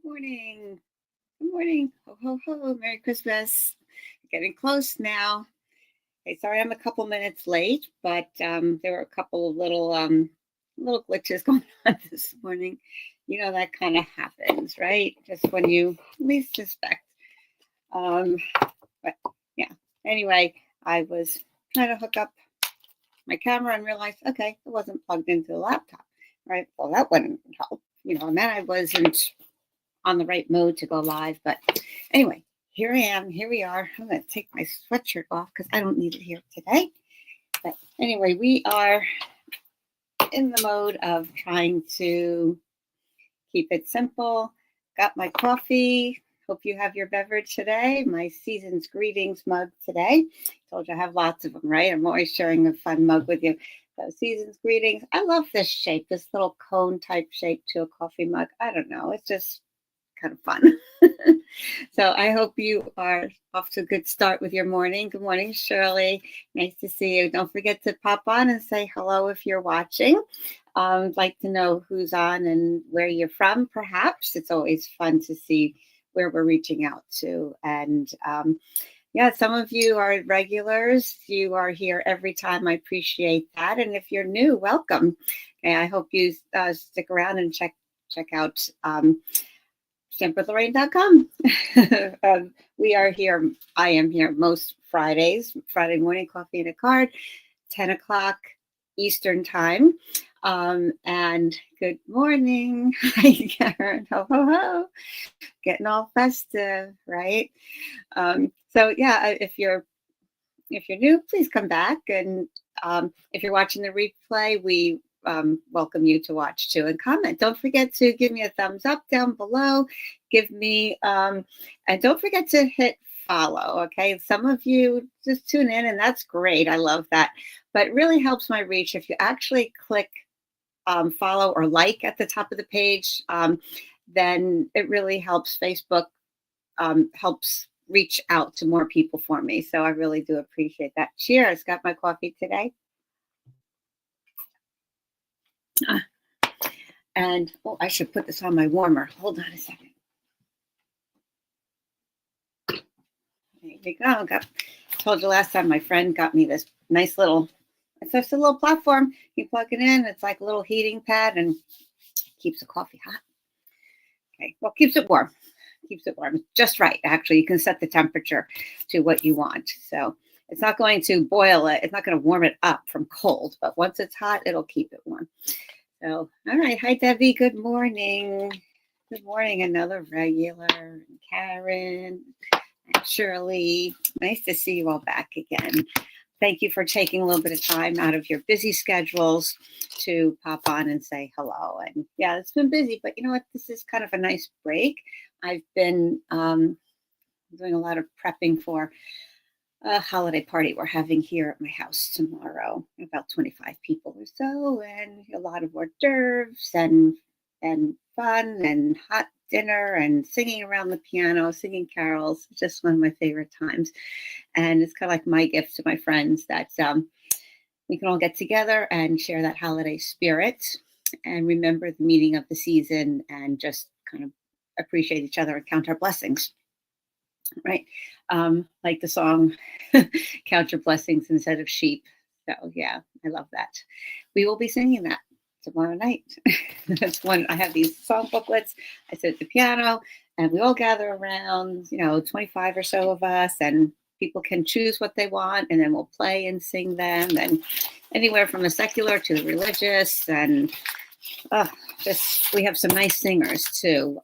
Good morning. Good morning. Ho, ho, ho. Merry Christmas. Getting close now. Hey, sorry I'm a couple minutes late, but there were a couple of little glitches going on this morning. You know, that kind of happens, right? Just when you least suspect. Um, but yeah. Anyway, I was trying to hook up my camera and realized, okay, it wasn't plugged into the laptop, right? Well, that wouldn't help, and then I wasn't on the right mode to go live. But anyway, here I am. Here we are. I'm going to take my sweatshirt off because I don't need it here today. But anyway, we are in the mode of trying to keep it simple. Got my coffee. Hope you have your beverage today. My season's greetings mug today. Told you I have lots of them, right? I'm always sharing a fun mug with you. So season's greetings. I love this shape, this little cone type shape to a coffee mug. I don't know. It's just kind of fun. So I hope you are off to a good start with your morning. Good morning, Shirley. Nice to see you. Don't forget to pop on and say hello if you're watching. I'd like to know who's on and where you're from, perhaps. It's always fun to see where we're reaching out to. And yeah, some of you are regulars. You are here every time. I appreciate that. And if you're new, welcome. Okay, I hope you stick around and check out StemWithLorraine.com. We are here. I am here most Fridays, Friday morning, coffee and a card, 10 o'clock Eastern time. And good morning. Hi, Karen. Ho, ho, ho. Getting all festive, right? So yeah, if you're new, please come back. And if you're watching the replay, we welcome you to watch too and comment. Don't forget to give me a thumbs up down below. Give me, and don't forget to hit follow. Okay. Some of you just tune in and that's great. I love that. But it really helps my reach if you actually click follow or like at the top of the page. Then it really helps Facebook, helps reach out to more people for me. So I really do appreciate that. Cheers. Got my coffee today. And I should put this on my warmer. Hold on a second. There you go. Told you last time my friend got me this nice it's just a little platform. You plug it in. It's like a little heating pad and keeps the coffee hot. Okay. Well, keeps it warm. Keeps it warm. Just right. Actually, you can set the temperature to what you want. So it's not going to boil it. It's not going to warm it up from cold. But once it's hot, it'll keep it warm. So, all right. Hi, Debbie. Good morning. Good morning. Another regular. Karen, and Shirley. Nice to see you all back again. Thank you for taking a little bit of time out of your busy schedules to pop on and say hello. And yeah, it's been busy, but you know what? This is kind of a nice break. I've been doing a lot of prepping for a holiday party we're having here at my house tomorrow. About 25 people or so, and a lot of hors d'oeuvres and fun and hot dinner and singing around the piano, singing carols. It's just one of my favorite times. And it's kind of like my gift to my friends that we can all get together and share that holiday spirit and remember the meaning of the season and just kind of appreciate each other and count our blessings. Right. Like the song, Count Your Blessings Instead of Sheep. So yeah, I love that. We will be singing that tomorrow night. That's when I have these song booklets. I sit at the piano and we all gather around, 25 or so of us, and people can choose what they want and then we'll play and sing them, and anywhere from the secular to the religious. And we have some nice singers too.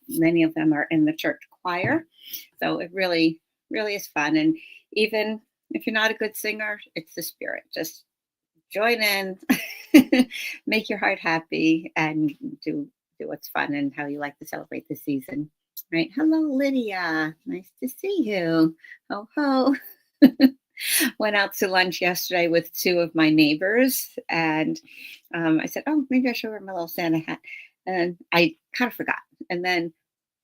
Many of them are in the church choir. So it really, really is fun. And even if you're not a good singer, it's the spirit. Just join in, make your heart happy, and do what's fun and how you like to celebrate the season. Right. Hello, Lydia. Nice to see you. Ho, ho. Went out to lunch yesterday with two of my neighbors, and I said, oh, maybe I should wear my little Santa hat. And I kind of forgot. And then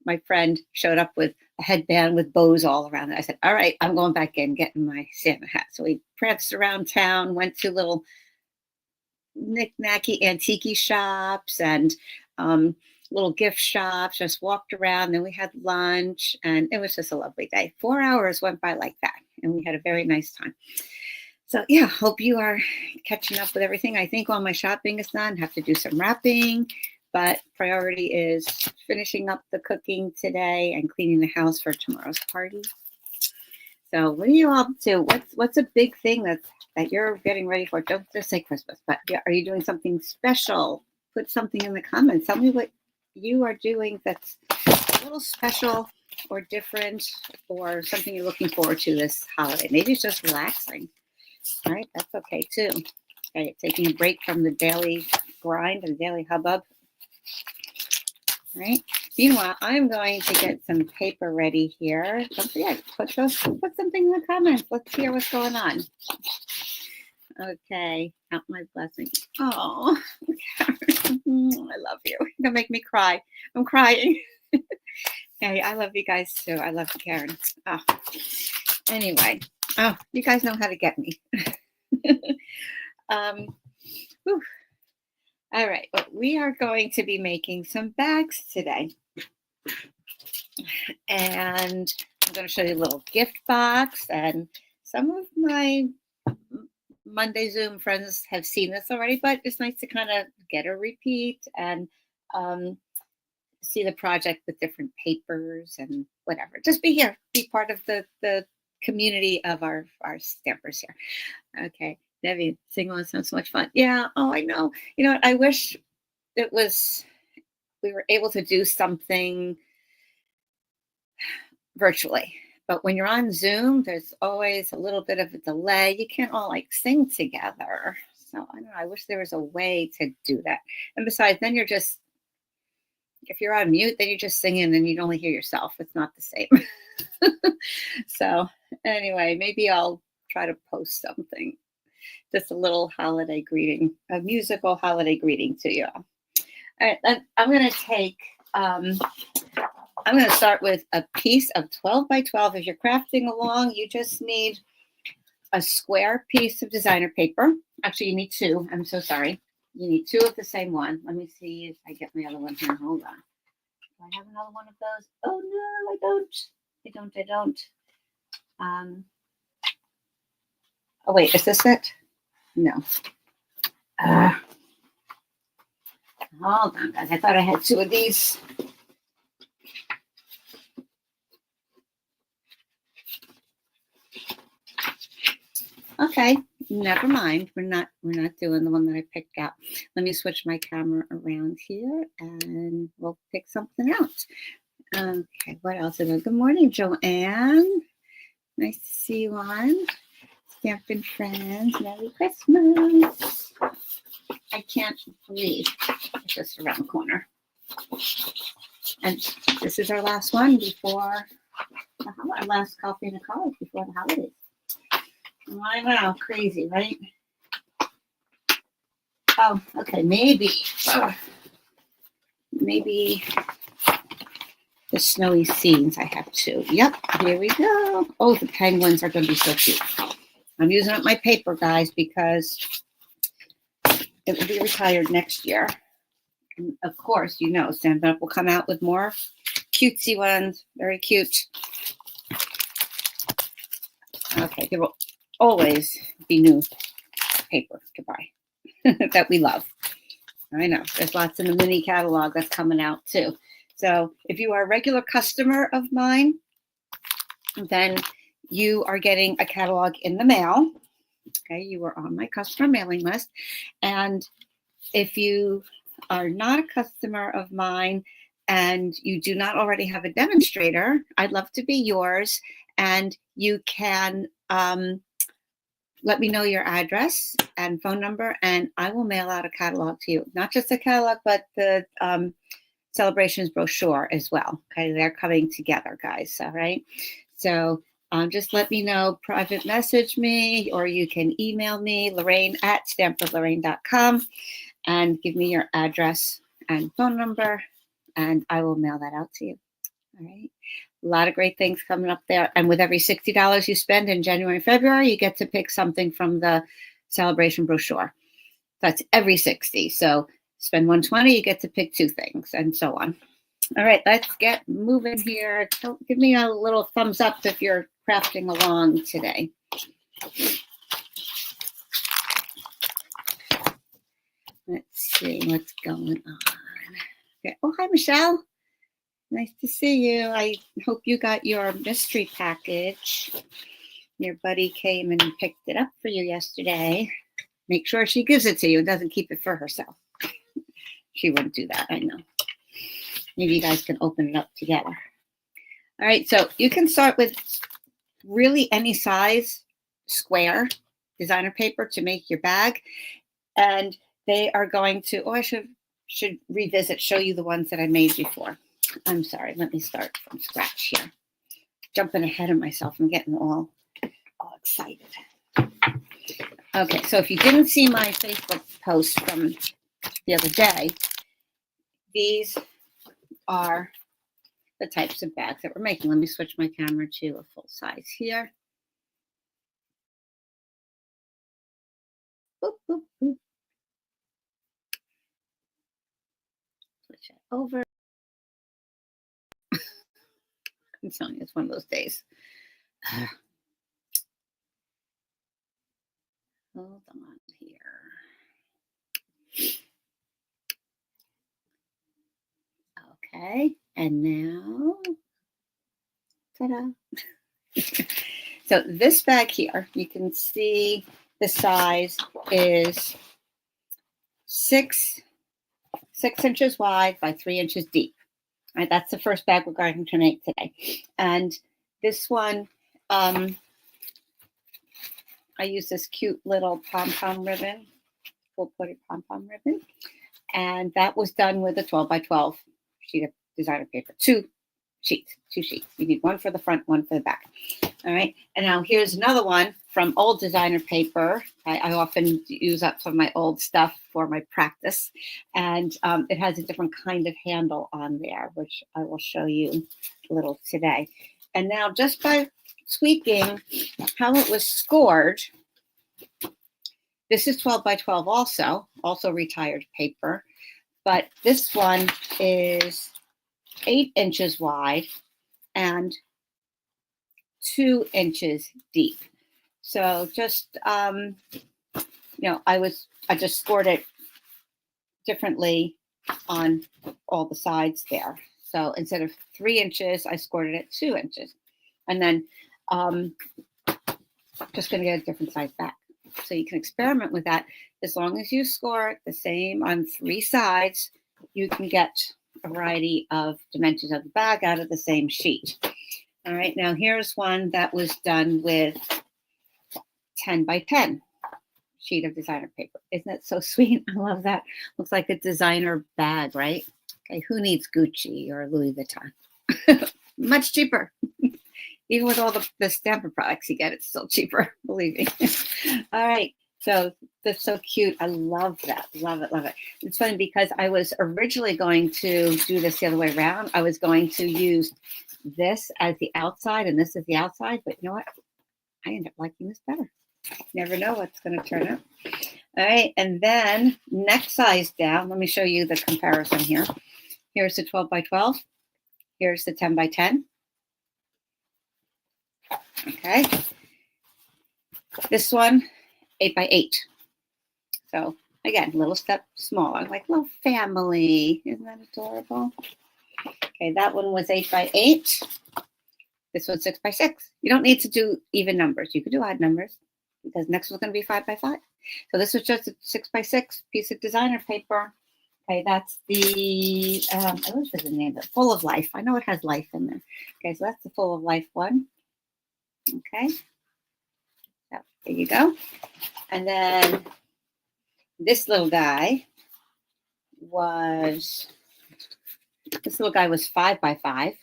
my friend showed up with a headband with bows all around it. I said, all right, I'm going back in, getting my Santa hat. So we pranced around town, went to little knick-knacky antique shops, and little gift shops, just walked around. Then we had lunch, and it was just a lovely day. 4 hours went by like that, and we had a very nice time. So yeah, hope you are catching up with everything. I think all my shopping is done. Have to do some wrapping, but priority is finishing up the cooking today and cleaning the house for tomorrow's party. So what are you all up to? What's a big thing that you're getting ready for? Don't just say Christmas, but are you doing something special? Put something in the comments. Tell me what you are doing that's a little special or different, or something you're looking forward to this holiday. Maybe it's just relaxing. All right, that's okay too. Okay, taking a break from the daily grind and daily hubbub. All right. Meanwhile, I'm going to get some paper ready here. Don't forget, put something in the comments. Let's hear what's going on. Okay, count my blessings. Oh, Karen, I love you. You're gonna make me cry. I'm crying. Hey, I love you guys too. I love you, Karen. Oh. Anyway, you guys know how to get me. All right, well, we are going to be making some bags today. And I'm going to show you a little gift box. And some of my Monday Zoom friends have seen this already, but it's nice to kind of get a repeat and see the project with different papers and whatever. Just be here, be part of the community of our stampers here. Okay, Debbie, sing-along sounds so much fun. Yeah, oh, I know. You know what? I wish we were able to do something virtually. But when you're on Zoom, there's always a little bit of a delay. You can't all like sing together. So I don't know. I wish there was a way to do that. And besides, then you're just, if you're on mute, then you're just singing and you'd only hear yourself. It's not the same. So anyway, maybe I'll try to post something. Just a little holiday greeting, a musical holiday greeting to you all. All right, I'm going to take, I'm going to start with a piece of 12 by 12. If you're crafting along, you just need a square piece of designer paper. Actually, you need two. I'm so sorry. You need two of the same one. Let me see if I get my other one here. Hold on. Do I have another one of those? Oh, no, I don't. Oh, wait, is this it? No. Hold on, guys. I thought I had two of these. Okay, never mind. We're not doing the one that I picked out. Let me switch my camera around here and we'll pick something out. Okay, what else? Good morning, Joanne. Nice to see you on. Stampin' Friends. Merry Christmas. I can't believe it's just around the corner. And this is our last one before our last coffee in the college before the holidays. I know, crazy, right? Oh, okay, maybe the snowy scenes I have too. Yep, here we go. Oh, the penguins are going to be so cute. I'm using up my paper, guys, because it will be retired next year. And of course, you know, Stampin' Up! Will come out with more cutesy ones. Very cute. Okay, there will always be new paper to buy that we love. I know, there's lots in the mini catalog that's coming out too. So if you are a regular customer of mine, then you are getting a catalog in the mail. Okay, you are on my customer mailing list. And if you are not a customer of mine and you do not already have a demonstrator, I'd love to be yours. And you can let me know your address and phone number, and I will mail out a catalog to you. Not just a catalog, but the celebrations brochure as well. Okay, they're coming together, guys. All right. So just let me know, private message me, or you can email me, Lorraine@stampwithlorraine.com, and give me your address and phone number, and I will mail that out to you. All right. A lot of great things coming up there. And with every $60 you spend in January and February, you get to pick something from the celebration brochure. That's every 60. So Spend $120, you get to pick 2 things, and so on. All right, let's get moving here. Give me a little thumbs up if you're crafting along today. Let's see what's going on. Okay. Oh, hi, Michelle. Nice to see you. I hope you got your mystery package. Your buddy came and picked it up for you yesterday. Make sure she gives it to you and doesn't keep it for herself. She wouldn't do that, I know. Maybe you guys can open it up together. All right, so you can start with really any size square designer paper to make your bag. And they are going to, oh, I should revisit, show you the ones that I made before. I'm sorry, let me start from scratch here. Jumping ahead of myself, I'm getting all excited. Okay, so if you didn't see my Facebook post from the other day, these are the types of bags that we're making. Let me switch my camera to a full size here. Boop, boop, boop. Switch it over. I'm telling you, it's one of those days. Hold on here. Okay, and now, ta-da. So this bag here, you can see the size is 6 inches wide by 3 inches deep. All right, that's the first bag we're going to make today. And this one, I use this cute little pom-pom ribbon, full-coated pom-pom ribbon. And that was done with a 12 by 12 sheet of designer paper. 2 sheets. You need one for the front, one for the back. All right. And now here's another one from old designer paper. I often use up some of my old stuff for my practice. And it has a different kind of handle on there, which I will show you a little today. And now just by tweaking how it was scored, this is 12 by 12 also retired paper. But this one is 8 inches wide and 2 inches deep. So just, I just scored it differently on all the sides there. So instead of 3 inches, I scored it at 2 inches. And then just going to get a different size back. So you can experiment with that. As long as you score it the same on 3 sides, you can get a variety of dimensions of the bag out of the same sheet. All right, now here's one that was done with 10 by 10 sheet of designer paper. Isn't it so sweet? I love that. Looks like a designer bag, right? Okay, who needs Gucci or Louis Vuitton? Much cheaper. Even with all the Stamper products you get, it's still cheaper, believe me. All right, so that's so cute. I love that. Love it, love it. It's funny because I was originally going to do this the other way around. I was going to use this as the outside and this is the outside, but you know what? I end up liking this better. Never know what's going to turn out. All right, and then next size down, let me show you the comparison here. Here's the 12 by 12. Here's the 10 by 10. Okay. This one, 8 by 8. So again, little step smaller, like little family. Isn't that adorable? Okay, that one was 8 by 8. This one's 6 by 6. You don't need to do even numbers. You could do odd numbers because next one's going to be 5 by 5. So this was just a 6 by 6 piece of designer paper. Okay, that's the, I wish there's a name, but Full of Life. I know it has life in there. Okay, so that's the Full of Life one. Okay, so there you go. And then this little guy was 5 by 5.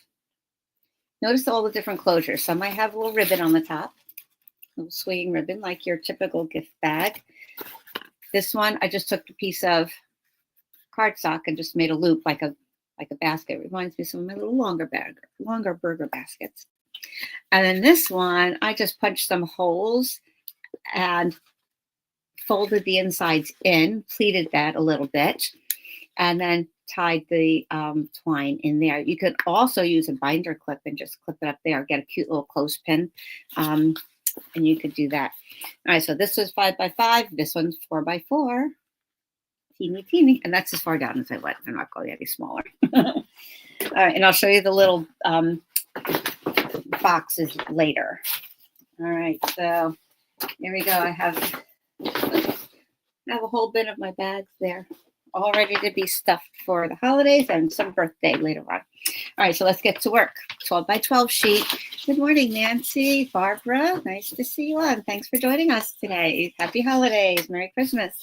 Notice all the different closures. Some might have a little ribbon on the top, a little swinging ribbon like your typical gift bag. This one, I just took a piece of cardstock and just made a loop like a basket. It reminds me of some of my little longer burger baskets. And then this one, I just punched some holes and folded the insides in, pleated that a little bit. and then tied the twine in there. You could also use a binder clip and just clip it up there. Get a cute little clothespin, and you could do that. All right, so this was 5 by 5. This one's 4 by 4. Teeny, and that's as far down as I went. I'm not going any smaller. All right, and I'll show you the little boxes later. All right, so here we go. I have a whole bin of my bags there, all ready to be stuffed for the holidays and some birthday later on. All right, so let's get to work. 12 by 12 sheet. Good morning, Nancy, Barbara. Nice to see you on. Thanks for joining us today. Happy holidays. Merry Christmas.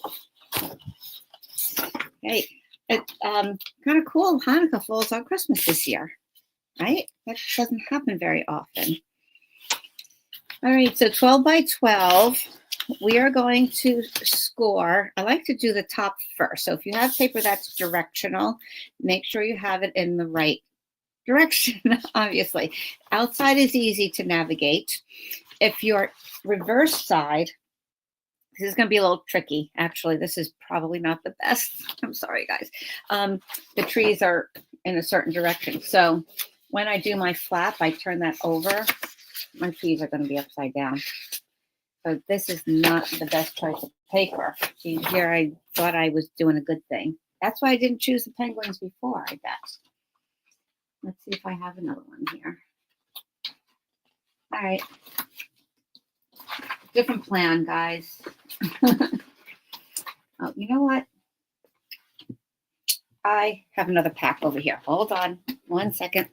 Okay, it's kind of cool. Hanukkah falls on Christmas this year, right? That doesn't happen very often. All right, so 12 by 12, we are going to score. I like to do the top first. So if you have paper that's directional, make sure you have it in the right direction, obviously. Outside is easy to navigate. If your reverse side, this is going to be a little tricky. Actually, this is probably not the best. I'm sorry, guys. The trees are in a certain direction. So when I do my flap, I turn that over. My trees are going to be upside down. So this is not the best choice of paper. See, here I thought I was doing a good thing. That's why I didn't choose the penguins before, I bet. Let's see if I have another one here. All right. Different plan, guys. Oh, you know what? I have another pack over here. Hold on 1 second.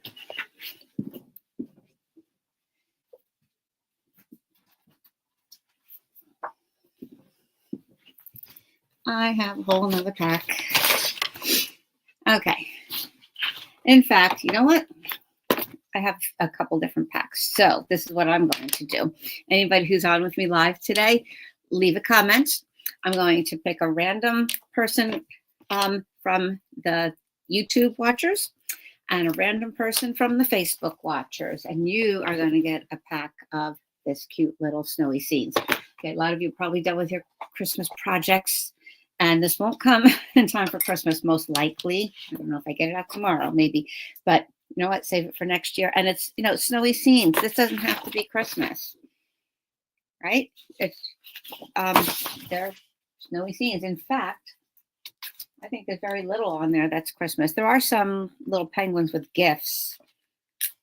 I have a whole nother pack. Okay. In fact, you know what? I have a couple different packs. So this is what I'm going to do. Anybody who's on with me live today, leave a comment. I'm going to pick a random person from the YouTube watchers and a random person from the Facebook watchers. And you are going to get a pack of this cute little snowy scenes. Okay, a lot of you are probably done with your Christmas projects. And this won't come in time for Christmas, most likely. I don't know if I get it out tomorrow, maybe. But you know what? Save it for next year. And it's, snowy scenes. This doesn't have to be Christmas, right? It's they're snowy scenes. In fact, I think there's very little on there that's Christmas. There are some little penguins with gifts.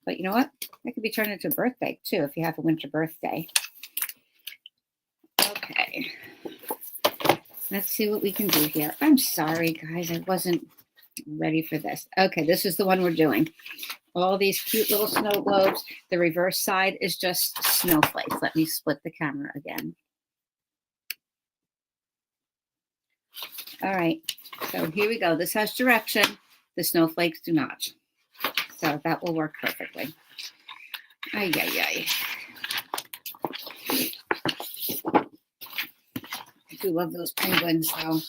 But you know what? That could be turned into a birthday, too, if you have a winter birthday. Okay. Let's see what we can do here. I'm sorry, guys. I wasn't ready for this. Okay, this is the one we're doing. All these cute little snow globes. The reverse side is just snowflakes. Let me split the camera again. All right, so here we go. This has direction. The snowflakes do not. So that will work perfectly. Ay, ay, ay. I do love those penguins, so I'll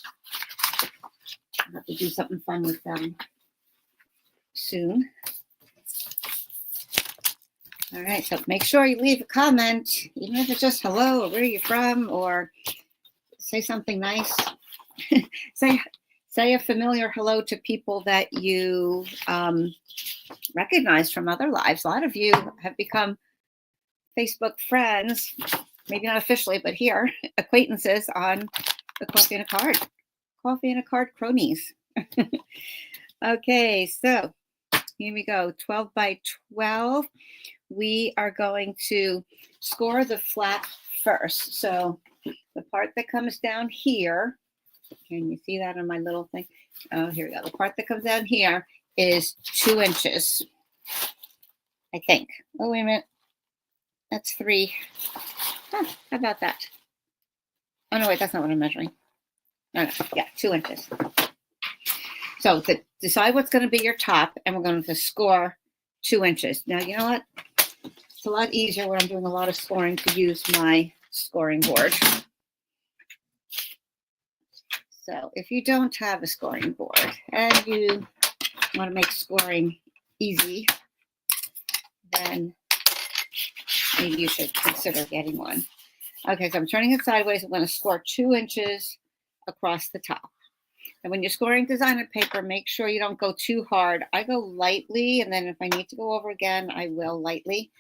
have to do something fun with them soon. All right, so make sure you leave a comment, even if it's just hello or where are you from, or say something nice. Say a familiar hello to people that you recognize from other lives. A lot of you have become Facebook friends, maybe not officially, but here, acquaintances on the Coffee and a Card. Coffee and a Card cronies. Okay, so here we go. 12 by 12. We are going to score the flap first. So the part that comes down here, can you see that on my little thing? Oh, here we go. The part that comes down here is 2 inches, I think. Oh, wait a minute. That's 3. Huh, how about that? Oh, no, wait, that's not what I'm measuring. No, yeah, 2 inches. So decide what's going to be your top, and we're going to score 2 inches. Now, you know what? It's a lot easier when I'm doing a lot of scoring to use my scoring board. So if you don't have a scoring board and you want to make scoring easy, then maybe you should consider getting one. Okay, so I'm turning it sideways. I'm going to score 2 inches across the top. And when you're scoring designer paper, make sure you don't go too hard. I go lightly, and then if I need to go over again, I will lightly.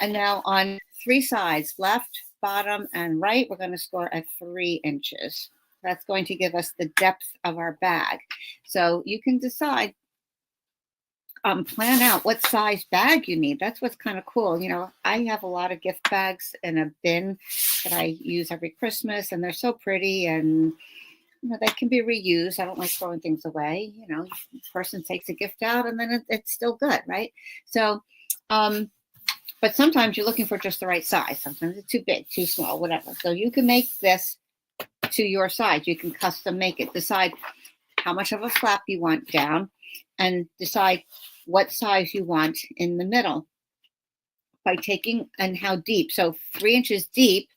And now on 3 sides, left, bottom, and right, we're going to score at 3 inches. That's going to give us the depth of our bag. So you can decide, plan out what size bag you need. That's what's kind of cool. You know, I have a lot of gift bags in a bin that I use every Christmas, and they're so pretty, and you know, they can be reused. I don't like throwing things away. You know, the person takes a gift out and then it's still good, right? So, but sometimes you're looking for just the right size. Sometimes it's too big, too small, whatever. So you can make this to your size. You can custom make it. Decide how much of a flap you want down and decide what size you want in the middle by taking and how deep. So 3 inches deep,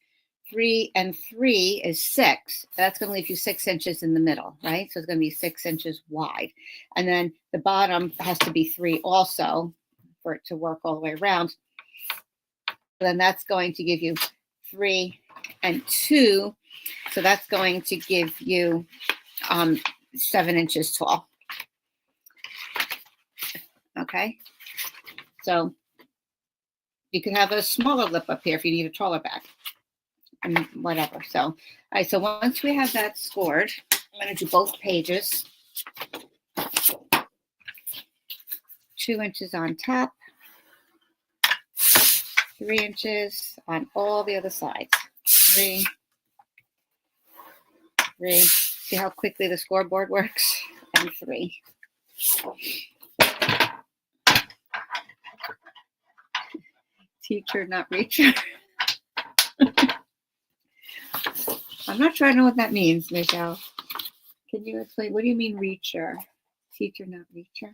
3 and 3 is 6. That's going to leave you 6 inches in the middle, right? So it's going to be 6 inches wide. And then the bottom has to be 3 also for it to work all the way around. Then that's going to give you 3 and 2. So that's going to give you 7 inches tall. Okay. So you could have a smaller lip up here if you need a taller bag and whatever. So, all right. So once we have that scored, I'm going to do both pages. 2 inches on top. 3 inches on all the other sides. 3. See how quickly the scoreboard works? And 3. Teacher, not reacher. I'm not sure I know what that means, Michelle. Can you explain? What do you mean reacher? Teacher, not reacher?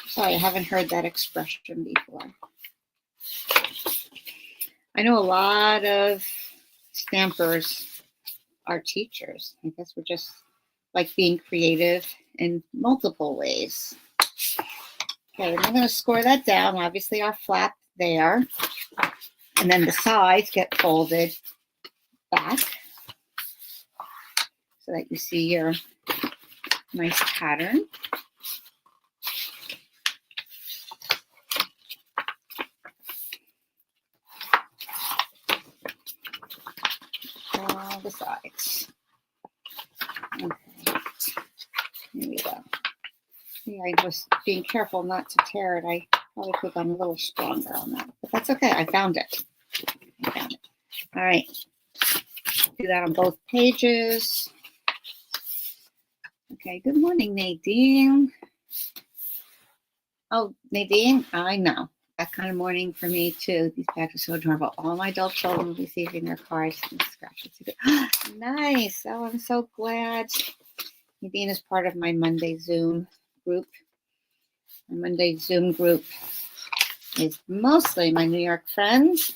Sorry, I haven't heard that expression before. I know a lot of stampers are teachers. I guess we're just like being creative in multiple ways. Okay, I'm going to score that down. Obviously, our flap there. And then the sides get folded back so that you see your nice pattern. All the sides. Okay. Here we go. Yeah, I was being careful not to tear it. I probably could have gone a little stronger on that, but that's okay. I found it. All right. Do that on both pages. Okay. Good morning, Nadine. Oh, Nadine, I know. That kind of morning for me, too. These bags are so adorable. All my adult children will be receiving their cards and scratches. Nice. Oh, I'm so glad. Nadine is part of my Monday Zoom group. My Monday Zoom group is mostly my New York friends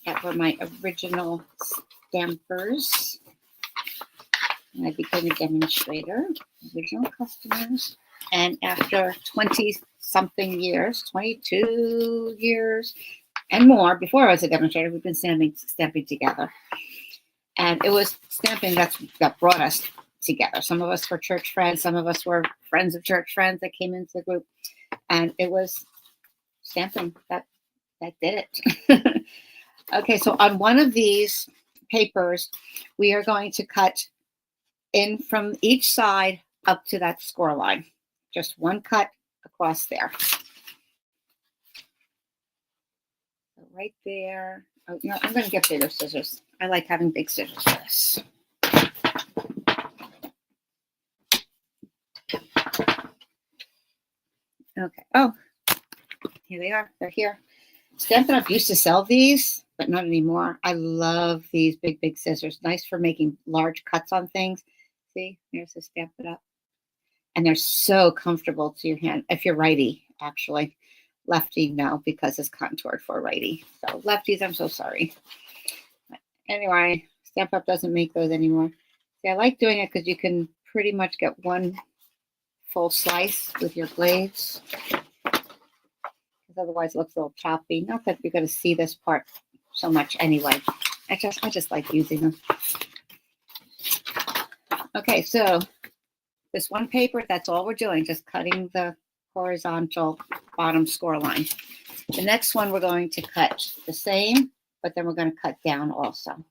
that were my original stampers. And I became a demonstrator, original customers. And after 20-something years, 22 years and more, before I was a demonstrator, we've been stamping together. And it was stamping that brought us together. Some of us were church friends. Some of us were friends of church friends that came into the group. And it was stamping that did it. Okay, so on one of these papers, we are going to cut in from each side up to that score line. Just one cut across there. So right there. Oh, you know, I'm going to get bigger scissors. I like having big scissors for this. Okay. Oh, here they are. They're here. Stampin' Up! Used to sell these, but not anymore. I love these big scissors. Nice for making large cuts on things. See, here's the Stampin' Up! And they're so comfortable to your hand. If you're righty, actually. Lefty, no, because it's contoured for righty. So lefties, I'm so sorry. Anyway, Stampin' Up! Doesn't make those anymore. See, I like doing it because you can pretty much get one full slice with your blades. Otherwise it looks a little choppy. Not that you're going to see this part so much anyway. I just like using them. Okay, so this one paper, that's all we're doing, just cutting the horizontal bottom score line. The next one we're going to cut the same, but then we're going to cut down also. I'm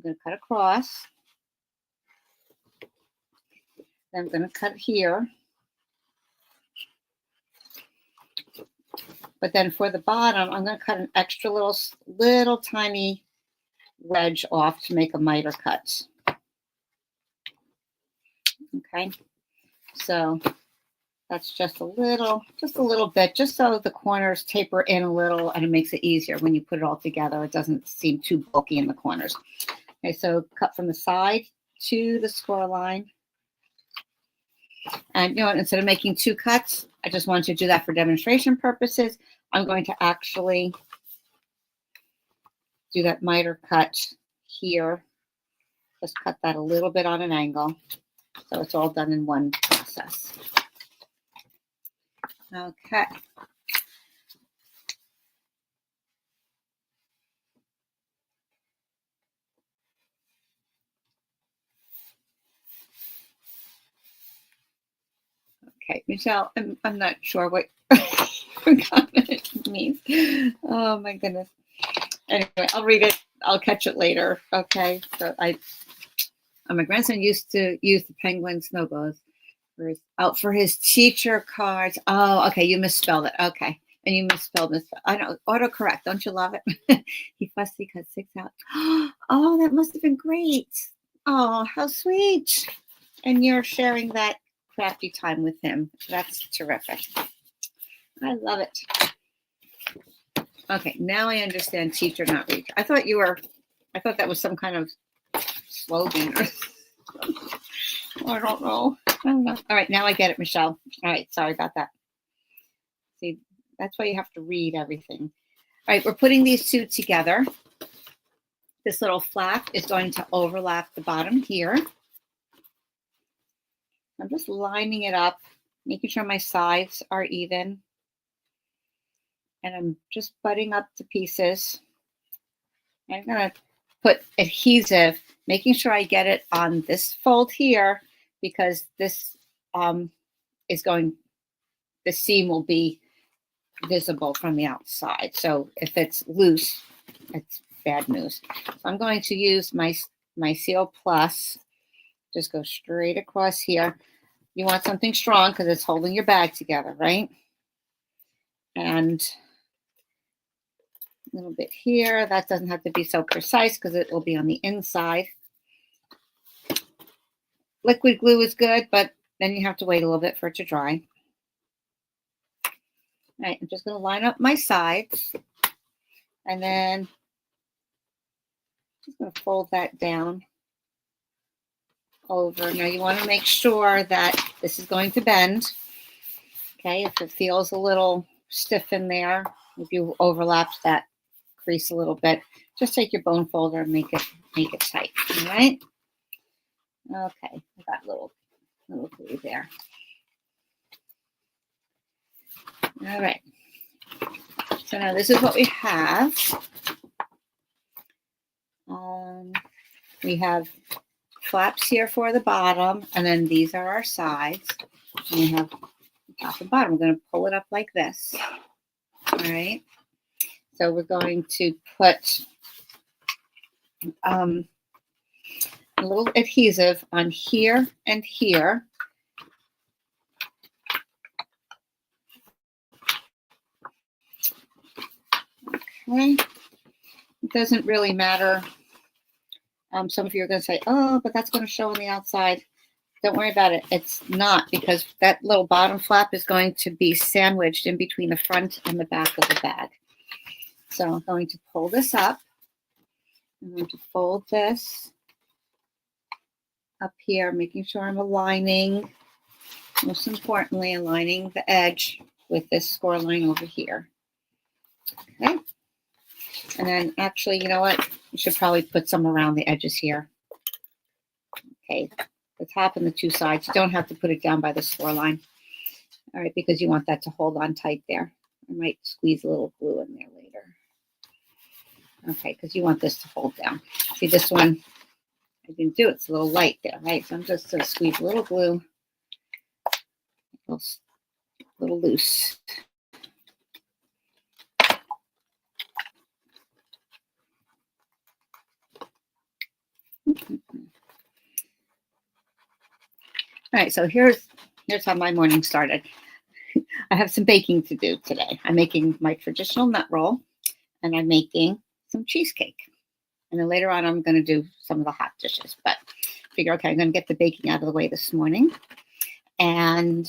going to cut across. Then I'm going to cut here. But then for the bottom, I'm going to cut an extra little tiny wedge off to make a miter cut. Okay, so that's just a little bit, just so the corners taper in a little and it makes it easier when you put it all together. It doesn't seem too bulky in the corners. Okay, so cut from the side to the score line. And you know, instead of making 2 cuts, I just wanted to do that for demonstration purposes. I'm going to actually do that miter cut here. Just cut that a little bit on an angle. So it's all done in one process. Okay. Okay, Michelle, I'm not sure what comment means. Oh my goodness. Anyway, I'll read it. I'll catch it later. Okay. So my grandson used to use the Penguin snowballs for his teacher cards. Oh, okay. You misspelled it. Okay. And you misspelled. I know. Autocorrect. Don't you love it? He fussy cut 6 out. Oh, that must have been great. Oh, how sweet. And you're sharing that crafty time with him. That's terrific. I love it. Okay. Now I understand teacher, not reacher. I thought that was some kind of slogan or I don't know. All right, now I get it, Michelle. All right, sorry about that. See, that's why you have to read everything. All right, we're putting these 2 together. This little flap is going to overlap the bottom here. I'm just lining it up, making sure my sides are even. And I'm just butting up the pieces. I'm going to put adhesive, making sure I get it on this fold here, because this the seam will be visible from the outside. So if it's loose, it's bad news. So I'm going to use my Seal Plus. Just go straight across here. You want something strong because it's holding your bag together, right? And a little bit here. That doesn't have to be so precise because it will be on the inside. Liquid glue is good, but then you have to wait a little bit for it to dry. All right, I'm just going to line up my sides, and then just going to fold that down over. Now you want to make sure that this is going to bend. Okay, if it feels a little stiff in there, if you overlapped that crease a little bit, just take your bone folder and make it tight. All right. Okay, I got a little glue there. All right. So now this is what we have. We have flaps here for the bottom, and then these are our sides. And we have top and bottom. We're going to pull it up like this. All right. So we're going to put a little adhesive on here and here. Okay. It doesn't really matter. Some of you are going to say, oh, but that's going to show on the outside. Don't worry about it. It's not, because that little bottom flap is going to be sandwiched in between the front and the back of the bag. So I'm going to pull this up. I'm going to fold this up here, making sure I'm aligning, most importantly, aligning the edge with this score line over here. Okay. And then actually, you know what? You should probably put some around the edges here. Okay. The top and the 2 sides. You don't have to put it down by the score line. All right, because you want that to hold on tight there. I might squeeze a little glue in there later. Okay, because you want this to fold down. See, this one, I didn't do it. It's a little light there, right? So I'm just going to squeeze a little glue, a little loose. All right, so here's how my morning started. I have some baking to do today. I'm making my traditional nut roll, and I'm making some cheesecake. And then later on, I'm going to do some of the hot dishes. But I figure, okay, I'm going to get the baking out of the way this morning. And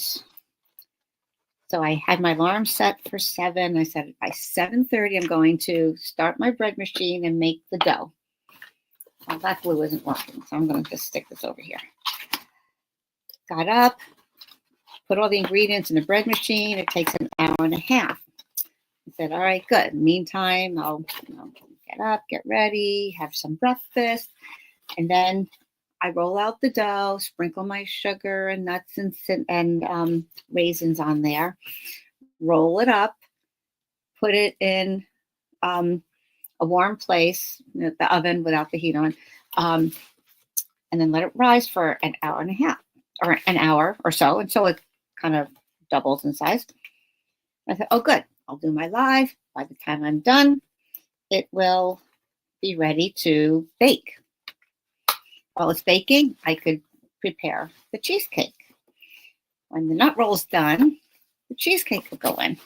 so I had my alarm set for 7. I said by 7:30, I'm going to start my bread machine and make the dough. Well, that glue isn't working, so I'm going to just stick this over here. Got up, put all the ingredients in the bread machine. It takes an hour and a half. I said, all right, good. Meantime, I'll get up, get ready, have some breakfast, and then I roll out the dough, sprinkle my sugar and nuts and raisins on there, roll it up, put it in a warm place, the oven without the heat on, and then let it rise for an hour and a half or an hour or so until it kind of doubles in size. I thought, oh, good. I'll do my live. By the time I'm done, it will be ready to bake. While it's baking, I could prepare the cheesecake. When the nut roll's done, the cheesecake will go in.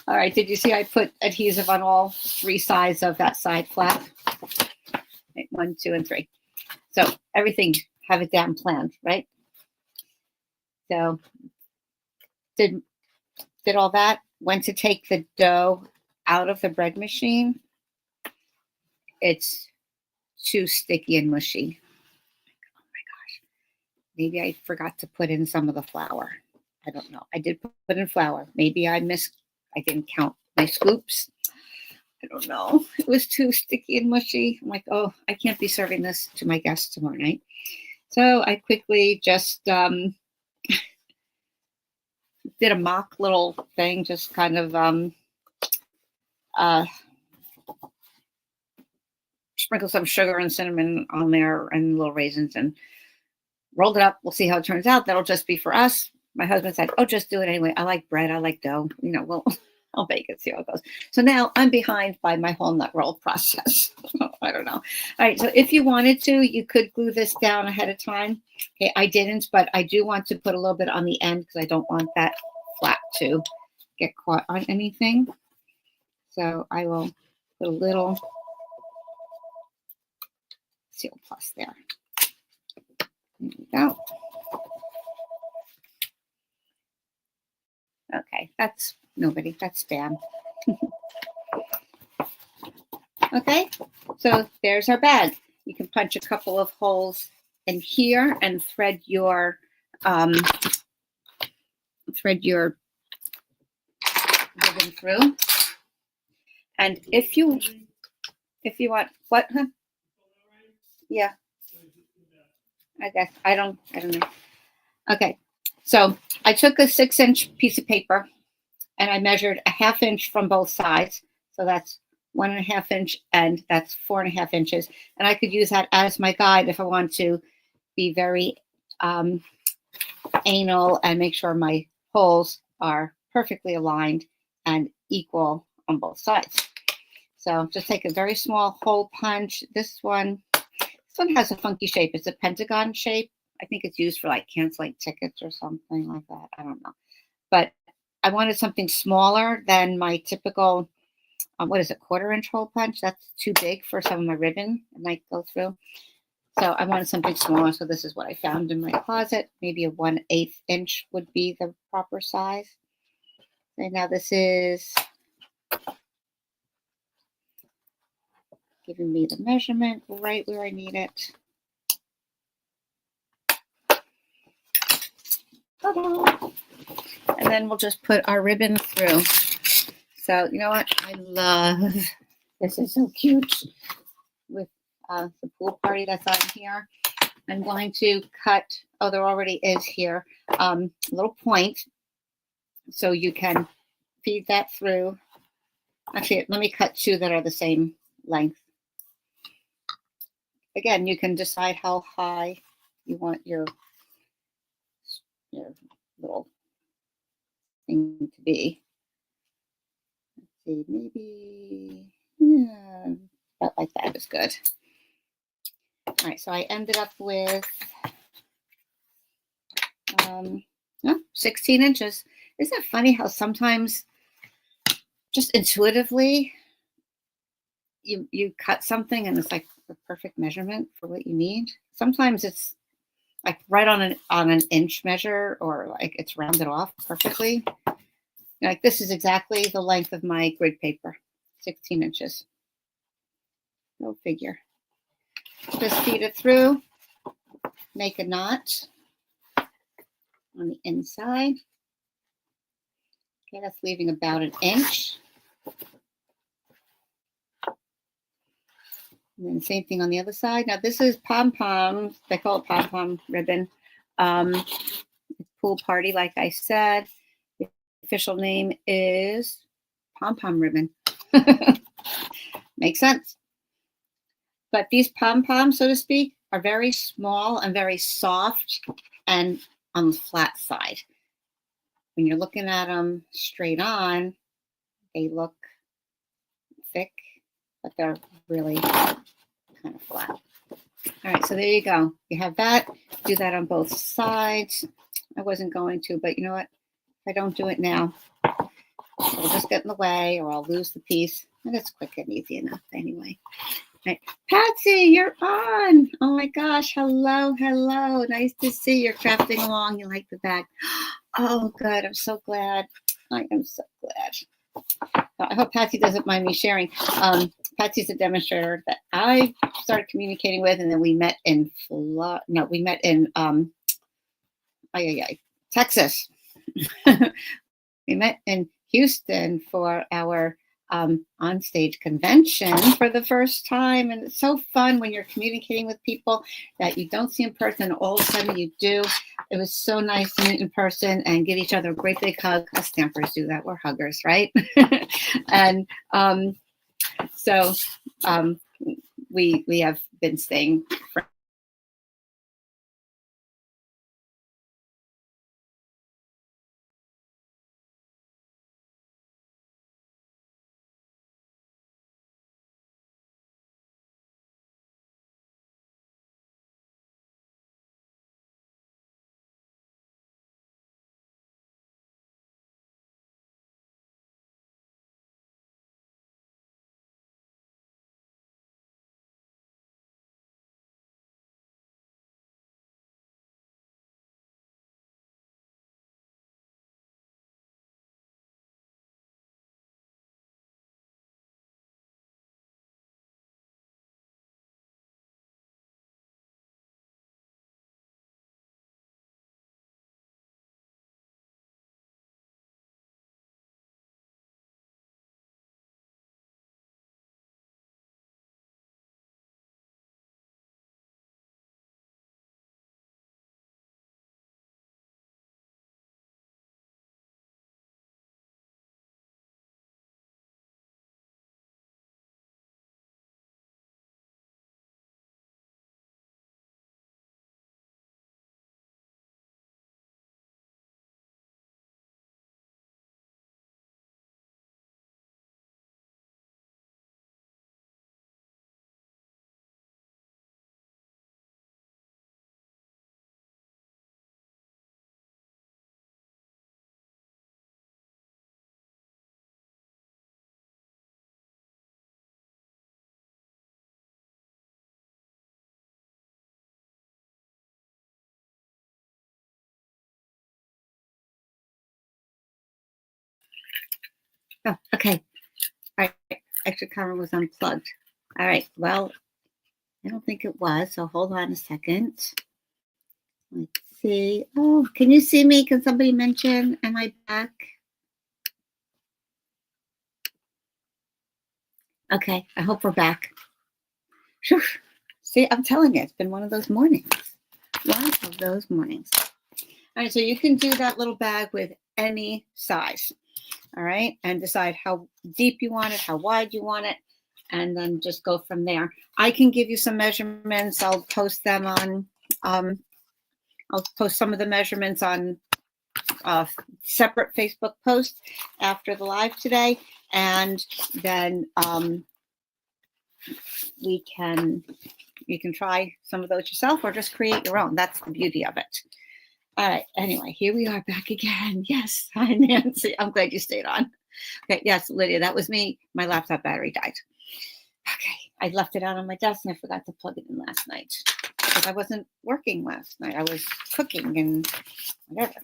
All right, did you see I put adhesive on all 3 sides of that side flap? 1, 2, and 3. So everything, have it down planned, right? So did all that. Went to take the dough out of the bread machine. It's too sticky and mushy. Oh my gosh. Maybe I forgot to put in some of the flour. I don't know. I did put in flour. Maybe I didn't count my scoops. I don't know. It was too sticky and mushy. I'm like, oh, I can't be serving this to my guests tomorrow night. So I quickly just did a mock little thing, just kind of sprinkle some sugar and cinnamon on there and little raisins and rolled it up. We'll see how it turns out. That'll just be for us. My husband said, oh, just do it anyway. I like bread. I like dough. Well, I'll bake it, see how it goes. So now I'm behind by my whole nut roll process. I don't know. All right. So if you wanted to, you could glue this down ahead of time. Okay. I didn't, but I do want to put a little bit on the end because I don't want that flap to get caught on anything. So I will put a little Seal Plus there. There we go. Okay, that's nobody. That's spam. Okay, so there's our bag. You can punch a couple of holes in here and thread your ribbon through. And if you want what? Huh? Yeah. I guess I don't know. Okay. So I took a 6-inch piece of paper and I measured a 1/2 inch from both sides. So that's 1.5 inch and that's 4.5 inches. And I could use that as my guide if I want to be very anal and make sure my holes are perfectly aligned and equal on both sides. So just take a very small hole punch. This one has a funky shape. It's a pentagon shape. I think it's used for like canceling tickets or something like that. I don't know. But I wanted something smaller than my typical, 1/4 inch hole punch. That's too big for some of my ribbon. It might go through. So I wanted something smaller. So this is what I found in my closet. Maybe a 1/8 inch would be the proper size. And now this is giving me the measurement right where I need it. Ta-da. And then we'll just put our ribbon through. So you know what? I love, this is so cute with the pool party that's on here. I'm going to cut, oh, there already is here, a little point. So you can feed that through Actually, let me cut 2 that are the same length. Again, you can decide how high you want your little thing to be. Let's see, maybe about like that is good. All right, so I ended up with 16 inches. Isn't it funny how sometimes just intuitively you cut something and it's like the perfect measurement for what you need? Sometimes it's like right on an inch measure, or like it's rounded off perfectly. Like this is exactly the length of my grid paper, 16 inches. Go figure. Just feed it through, make a knot on the inside. Okay, that's leaving about an inch. And then same thing on the other side. Now this is pom-pom. They call it pom-pom ribbon. Pool party, like I said. The official name is pom-pom ribbon. Makes sense. But these pom-poms, so to speak, are very small and very soft and on the flat side. When you're looking at them straight on, they look thick, but they're really kind of flat. All right, so there you go. You have that. Do that on both sides. I wasn't going to, but you know what? If I don't do it now, it'll just get in the way, or I'll lose the piece. And it's quick and easy enough anyway. Right. Patsy, you're on. Oh my gosh. Hello. Hello. Nice to see you're crafting along. You like the bag. Oh, good. I'm so glad. I am so glad. I hope Patsy doesn't mind me sharing. Patsy's a demonstrator that I started communicating with, and then we met in Texas. We met in Houston for our on-stage convention for the first time, and it's so fun when you're communicating with people that you don't see in person, and all of a sudden you do. It was so nice to meet in person and give each other a great big hug. Us stampers do that. We're huggers, right? And so we have been staying friends. Oh, okay. All right. Extra camera was unplugged. All right. Well, I don't think it was. So hold on a second. Let's see. Oh, can you see me? Can somebody mention? Am I back? Okay. I hope we're back. Whew. See, I'm telling you, it's been one of those mornings. One of those mornings. All right. So you can do that little bag with any size. All right. And decide how deep you want it, how wide you want it, and then just go from there. I can give you some measurements. I'll post them on, I'll post some of the measurements on separate Facebook posts after the live today. And then you can try some of those yourself or just create your own. That's the beauty of it. All right. Anyway, here we are back again. Yes. Hi, Nancy. I'm glad you stayed on. Okay. Yes, Lydia, that was me. My laptop battery died. Okay. I left it out on my desk and I forgot to plug it in last night because I wasn't working last night. I was cooking and whatever.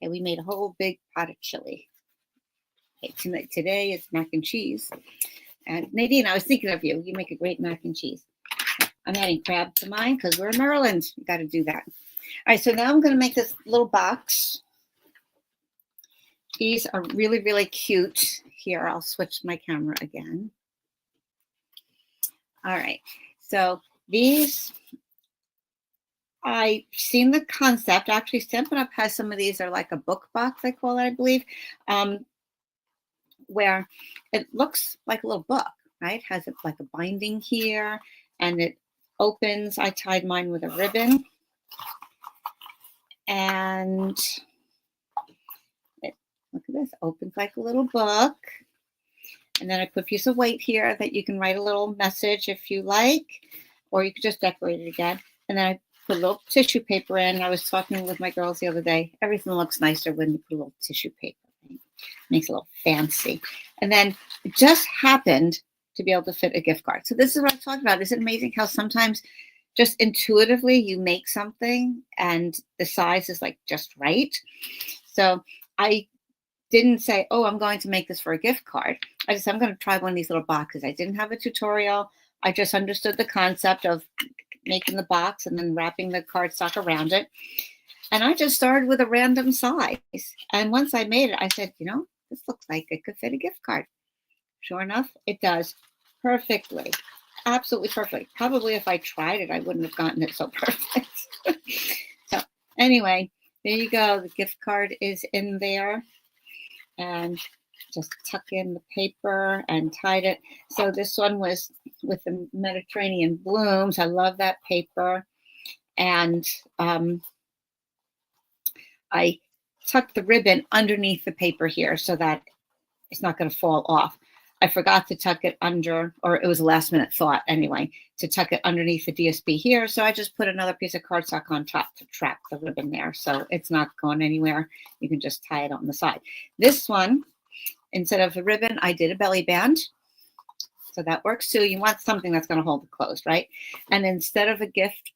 And we made a whole big pot of chili. Okay, today it's mac and cheese. And Nadine, I was thinking of you. You make a great mac and cheese. I'm adding crab to mine because we're in Maryland. You got to do that. All right, so now I'm going to make this little box. These are really, really cute. Here, I'll switch my camera again. All right, so these, I've seen the concept. Actually, Stampin' Up! Has some of these are like a book box, I call it, I believe, where it looks like a little book, right? Has it like a binding here, and it opens. I tied mine with a ribbon. And look at this, opens like a little book. And then I put a piece of weight here that you can write a little message if you like, or you could just decorate it again. And then I put a little tissue paper in. I was talking with my girls the other day. Everything looks nicer when you put a little tissue paper in. Makes it a little fancy. And then it just happened to be able to fit a gift card. So this is what I'm talking about. Isn't it amazing how sometimes just intuitively you make something and the size is like just right? So I didn't say, oh, I'm going to make this for a gift card. I just, I'm going to try one of these little boxes. I didn't have a tutorial. I just understood the concept of making the box and then wrapping the cardstock around it. And I just started with a random size. And once I made it, I said, you know, this looks like it could fit a gift card. Sure enough, it does perfectly. Absolutely perfect. Probably if I tried it, I wouldn't have gotten it so perfect. So anyway, there you go. The gift card is in there. And just tuck in the paper and tied it. So this one was with the Mediterranean blooms. I love that paper. And I tucked the ribbon underneath the paper here so that it's not going to fall off. I forgot to tuck it under, or it was a last minute thought anyway, to tuck it underneath the DSP here. So I just put another piece of cardstock on top to trap the ribbon there. So it's not going anywhere. You can just tie it on the side. This one, instead of a ribbon, I did a belly band. So that works too. You want something that's going to hold it closed, right? And instead of a gift,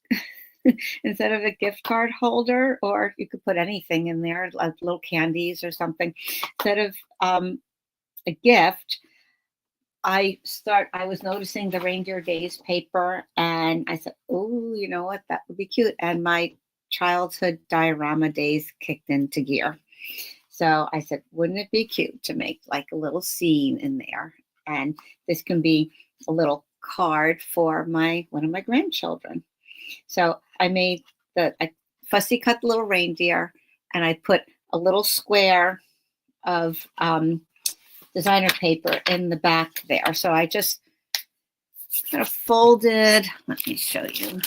instead of a gift card holder, or you could put anything in there, like little candies or something, instead of a gift, I was noticing the Reindeer Days paper and I said, oh, you know what? That would be cute. And my childhood diorama days kicked into gear. So I said, wouldn't it be cute to make like a little scene in there? And this can be a little card for one of my grandchildren. So I fussy cut the little reindeer and I put a little square of designer paper in the back there. So I just kind of folded. Let me show you.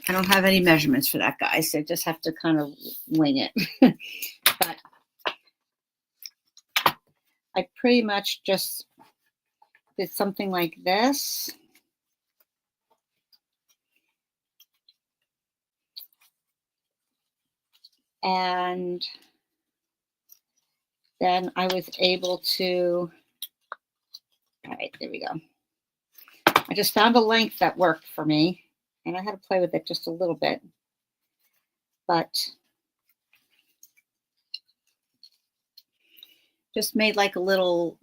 I don't have any measurements for that, guys. So I just have to kind of wing it. But I pretty much just did something like this. And then I was able to, all right, there we go. I just found a length that worked for me, and I had to play with it just a little bit. But just made like a little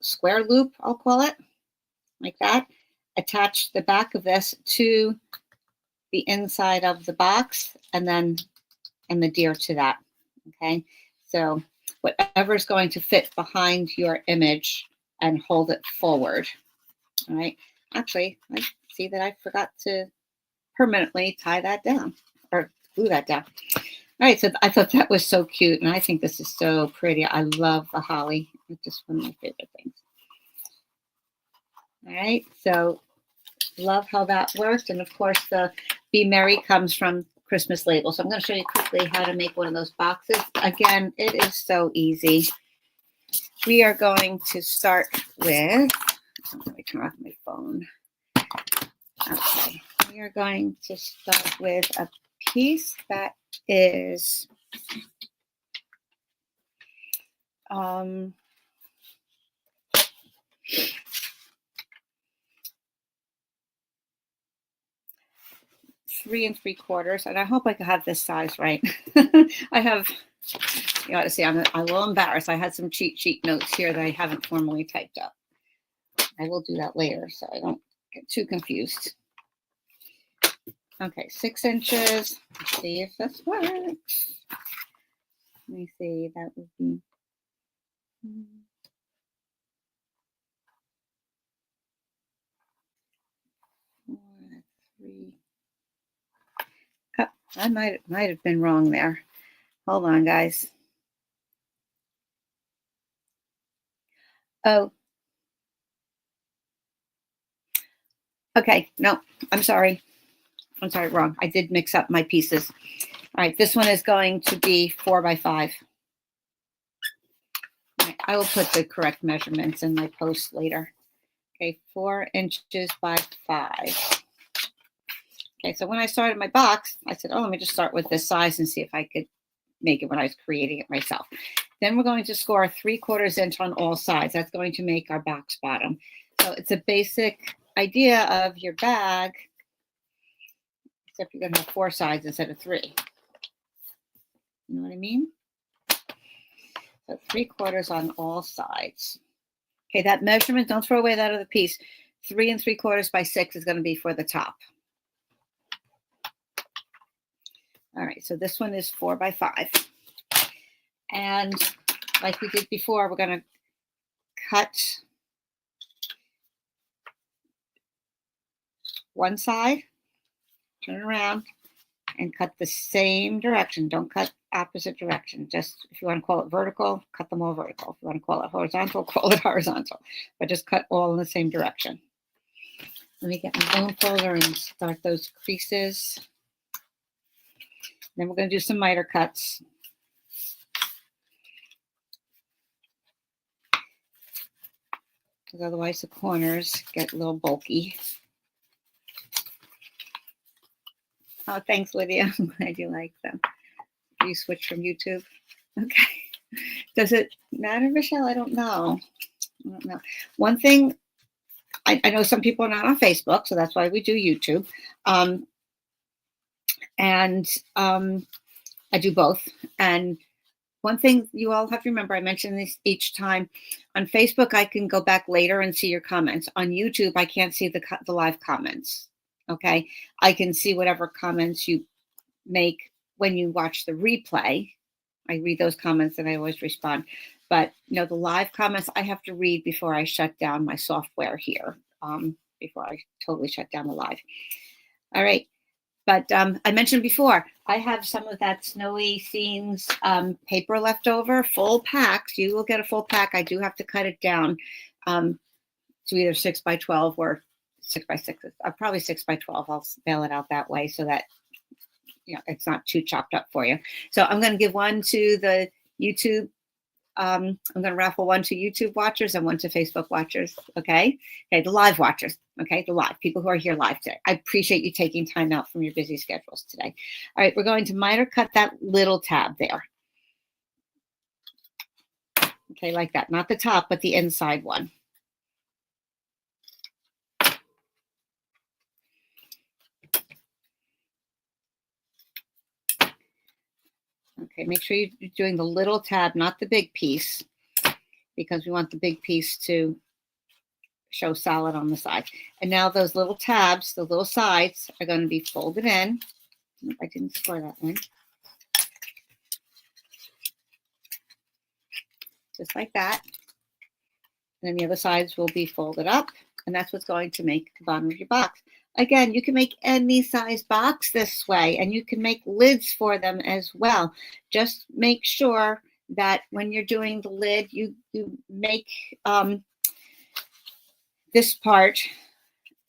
square loop, I'll call it, like that. Attached the back of this to the inside of the box, and the deer to that, okay? So whatever's going to fit behind your image and hold it forward, all right? Actually, I see that I forgot to permanently tie that down or glue that down. All right, so I thought that was so cute, and I think this is so pretty. I love the holly. It's just one of my favorite things. All right, so love how that worked. And of course, the Be Merry comes from Christmas label. So I'm going to show you quickly how to make one of those boxes. Again, it is so easy. We are going to start with, let me turn off my phone. Okay, we are going to start with a piece that is 3 3/4, and I hope I can have this size right. I have, you got to see, I'm a little embarrassed. I had some cheat sheet notes here that I haven't formally typed up. I will do that later so I don't get too confused. Okay, 6 inches. Let's see if this works. Let me see, that would be 4, 3. Oh, I might have been wrong there. Hold on, guys. Oh. Okay, no, I'm sorry. I'm sorry, wrong. I did mix up my pieces. All right, this one is going to be 4 by 5. Right, I will put the correct measurements in my post later. Okay, 4 inches by 5. Okay, so when I started my box, I said, oh, let me just start with this size and see if I could make it when I was creating it myself. Then we're going to score 3/4 inch on all sides. That's going to make our box bottom. So it's a basic idea of your bag, except you're going to have 4 sides instead of 3. You know what I mean? So 3/4 on all sides. Okay, that measurement, don't throw away that other piece. 3 3/4 by 6 is going to be for the top. All right, so this one is 4 by 5. And like we did before, we're going to cut one side, turn around, and cut the same direction. Don't cut opposite direction. Just if you want to call it vertical, cut them all vertical. If you want to call it horizontal, call it horizontal. But just cut all in the same direction. Let me get my bone folder and start those creases. Then we're going to do some miter cuts. Because otherwise the corners get a little bulky. Oh, thanks, Lydia. I'm glad you like them. You switch from YouTube? Okay. Does it matter, Michelle? I don't know. One thing, I know some people are not on Facebook, so that's why we do YouTube. I do both. And one thing you all have to remember, I mention this each time, on Facebook, I can go back later and see your comments. On YouTube, I can't see the live comments. Okay. I can see whatever comments you make when you watch the replay. I read those comments and I always respond. But, the live comments I have to read before I shut down my software here, before I totally shut down the live. All right. But I mentioned before, I have some of that Snowy Scenes paper left over, full packs. You will get a full pack. I do have to cut it down to either 6 by 12 or 6 by 6. Probably 6 by 12. I'll spell it out that way so that it's not too chopped up for you. So I'm going to give one to the YouTube. I'm going to raffle one to YouTube watchers and one to Facebook watchers. Okay, the live watchers. Okay, the live people who are here live today. I appreciate you taking time out from your busy schedules today. All right, we're going to miter cut that little tab there. Okay, like that. Not the top, but the inside one. Okay, make sure you're doing the little tab, not the big piece, because we want the big piece to show solid on the side. And now those little tabs, the little sides, are going to be folded in. I didn't score that one. Just like that. And then the other sides will be folded up. And that's what's going to make the bottom of your box. again, you can make any size box this way, and you can make lids for them as well. Just make sure that when you're doing the lid, you make this part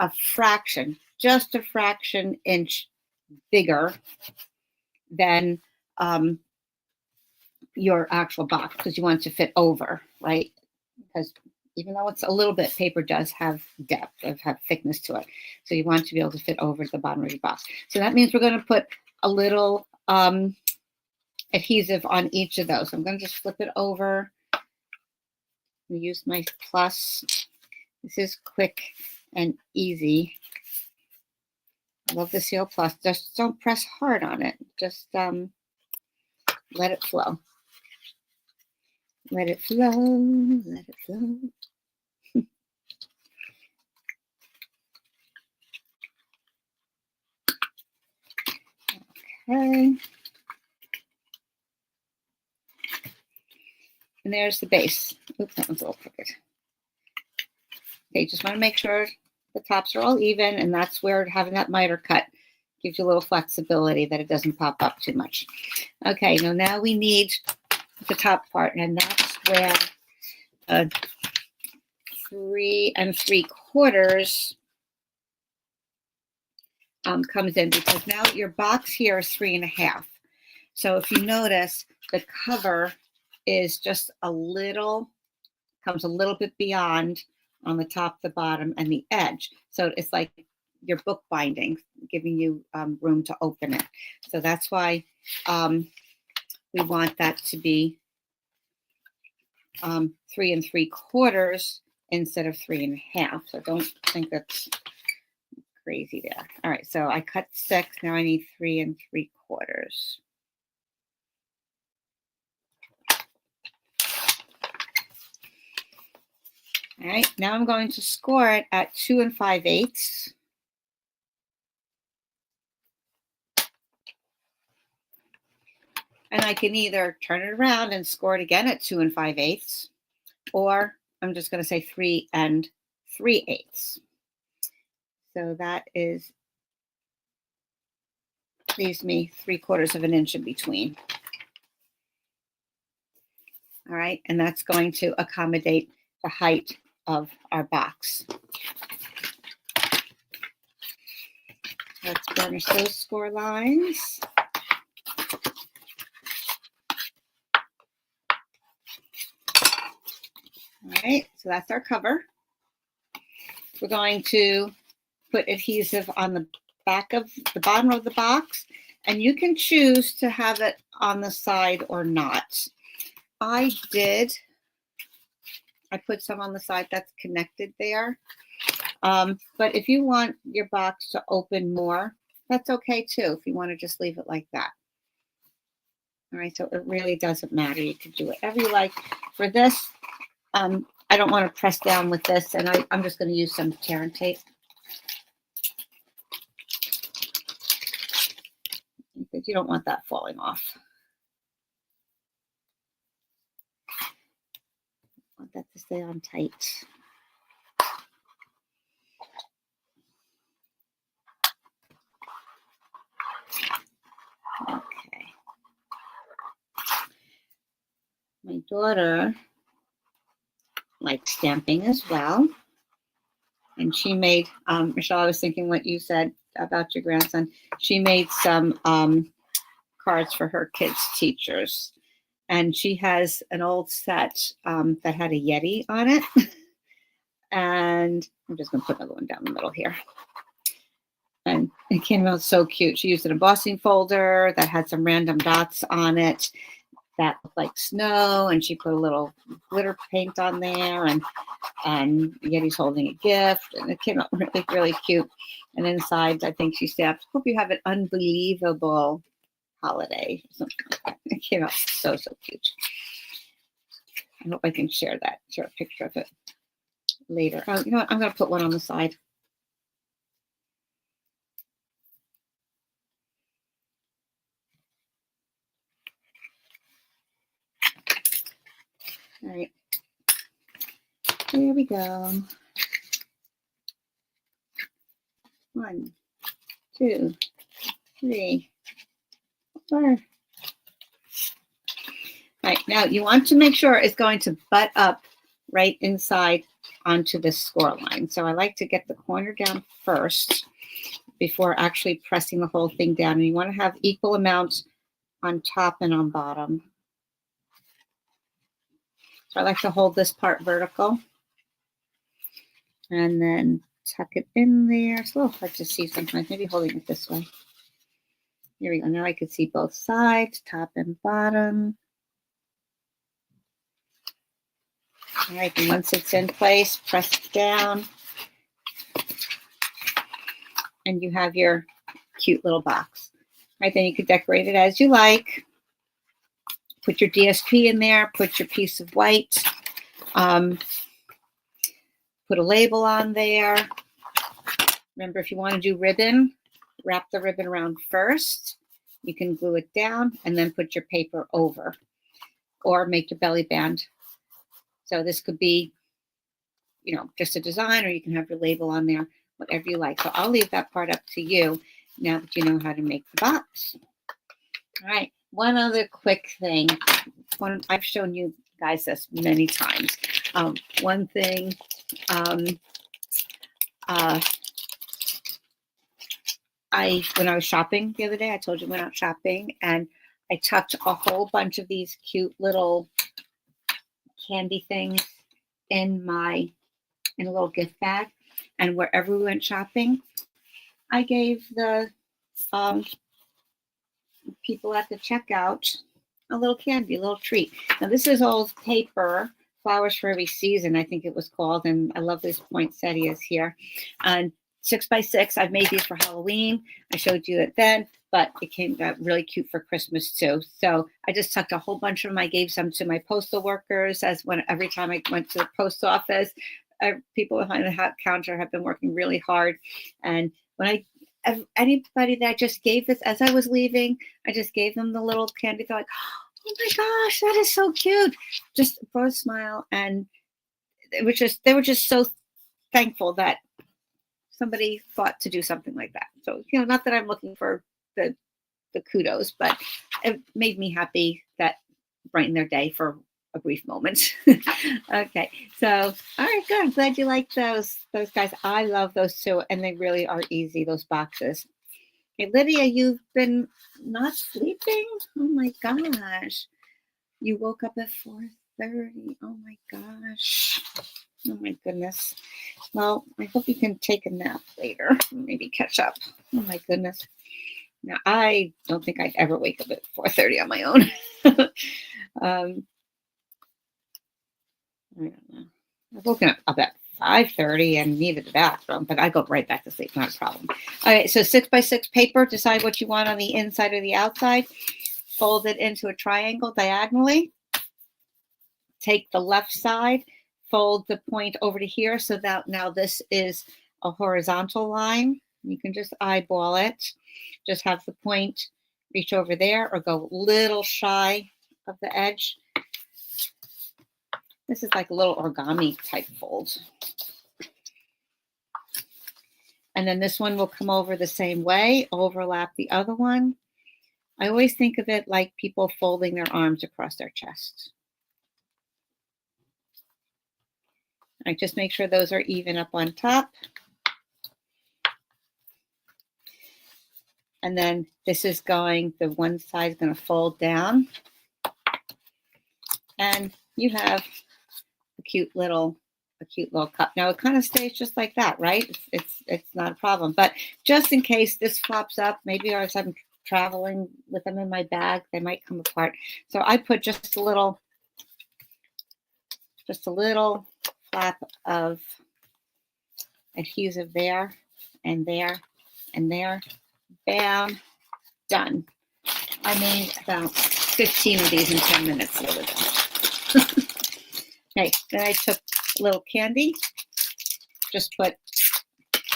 a fraction, just a fraction inch bigger than your actual box, because you want it to fit over, right? Because even though it's a little bit, paper does have depth, have thickness to it. So you want to be able to fit over the bottom of your box. So that means we're going to put a little adhesive on each of those. I'm going to just flip it over. Use my plus. This is quick and easy. I love the Seal Plus. Just don't press hard on it. Just let it flow. Let it flow. Let it flow. Okay. And there's the base. Oops, that one's a little crooked. Okay, just want to make sure the tops are all even, and that's where having that miter cut gives you a little flexibility that it doesn't pop up too much. Okay, now we need the top part, and that's where 3 3/4 comes in, because now your box here is 3 1/2. So if you notice, the cover is just comes a little bit beyond on the top, the bottom, and the edge. So it's like your book binding, giving you room to open it. So that's why we want that to be 3 3/4 instead of 3 1/2. So don't think that's crazy there. All right, so I cut 6. Now I need 3 3/4. All right, now I'm going to score it at 2 5/8. And I can either turn it around and score it again at 2 5/8, or I'm just going to say 3 3/8. So that leaves me 3/4 of an inch in between. All right, and that's going to accommodate the height of our box. Let's burnish those score lines. All right, so that's our cover. We're going to put adhesive on the back of the bottom of the box, and you can choose to have it on the side or not. I put some on the side that's connected there. But if you want your box to open more, that's okay too, if you want to just leave it like that. All right, so it really doesn't matter. You can do whatever you like. For this, I don't want to press down with this, and I'm just going to use some tear and tape. Because you don't want that falling off. I want that to stay on tight. Okay. My daughter likes stamping as well. And she made, Michelle, I was thinking what you said about your grandson. She made some cards for her kids' teachers. And she has an old set that had a Yeti on it. And I'm just going to put another one down the middle here. And it came out so cute. She used an embossing folder that had some random dots on it that looked like snow, and she put a little glitter paint on there, and Yeti's holding a gift, and it came out really, really cute. And inside, I think she said, "Hope you have an unbelievable holiday," or something like that. It came out so, so cute. I hope I can share a picture of it later. Oh, you know what? I'm going to put one on the side. All right. There we go. 1, 2, 3, 4. All right, now you want to make sure it's going to butt up right inside onto the score line. So I like to get the corner down first before actually pressing the whole thing down. And you want to have equal amounts on top and on bottom. So I like to hold this part vertical and then tuck it in there. It's a little hard to see sometimes, maybe holding it this way. Here we go. Now I can see both sides, top and bottom. All right, and once it's in place, press it down. And you have your cute little box. All right, then you can decorate it as you like. Put your DSP in there, put your piece of white, put a label on there. Remember, if you want to do ribbon, wrap the ribbon around first. You can glue it down and then put your paper over, or make your belly band. So this could be, you know, just a design, or you can have your label on there, whatever you like. So I'll leave that part up to you now that you know how to make the box. All right, one other quick thing. I've shown you guys this many times. One thing, when I was shopping the other day, I told you I went out shopping, and I tucked a whole bunch of these cute little candy things in a little gift bag. And wherever we went shopping, I gave the people at the checkout a little candy, a little treat. Now this is old paper, Flowers for Every Season, I think it was called. And I love this poinsettias here. And 6x6, I've made these for Halloween. I showed you it then, but it came out really cute for Christmas too. So I just tucked a whole bunch of them. I gave some to my postal workers, every time I went to the post office. People behind the counter have been working really hard. And when anybody that I just gave this, as I was leaving, I just gave them the little candy. They're like, oh my gosh, that is so cute. Just for a smile. And they were just so thankful that somebody thought to do something like that. So, you know, not that I'm looking for the kudos, but it made me happy that brightened their day for a brief moment. Okay, so all right, good. I'm glad you like those guys. I love those too, and they really are easy, those boxes. Okay, Lydia, you've been not sleeping? Oh my gosh. You woke up at 4:30. Oh my gosh. Oh my goodness. Well, I hope you can take a nap later, maybe catch up. Oh my goodness. Now, I don't think I'd ever wake up at 4:30 on my own. I don't know. I've woken up at 5:30 and needed the bathroom, but I go right back to sleep. Not a problem. All right, so 6x6 paper. Decide what you want on the inside or the outside. Fold it into a triangle diagonally. Take the left side. Fold the point over to here so that now this is a horizontal line. You can just eyeball it. Just have the point reach over there or go a little shy of the edge. This is like a little origami type fold. And then this one will come over the same way, overlap the other one. I always think of it like people folding their arms across their chest. I just make sure those are even up on top. And then this is the one side is going to fold down. And you have a cute little cup. Now it kind of stays just like that, right? It's not a problem. But just in case this flops up, maybe as I'm traveling with them in my bag, they might come apart. So I put just a little flap of adhesive there and there and there. Bam, done. I made about 15 of these in 10 minutes the other day. Okay, then I took a little candy, just put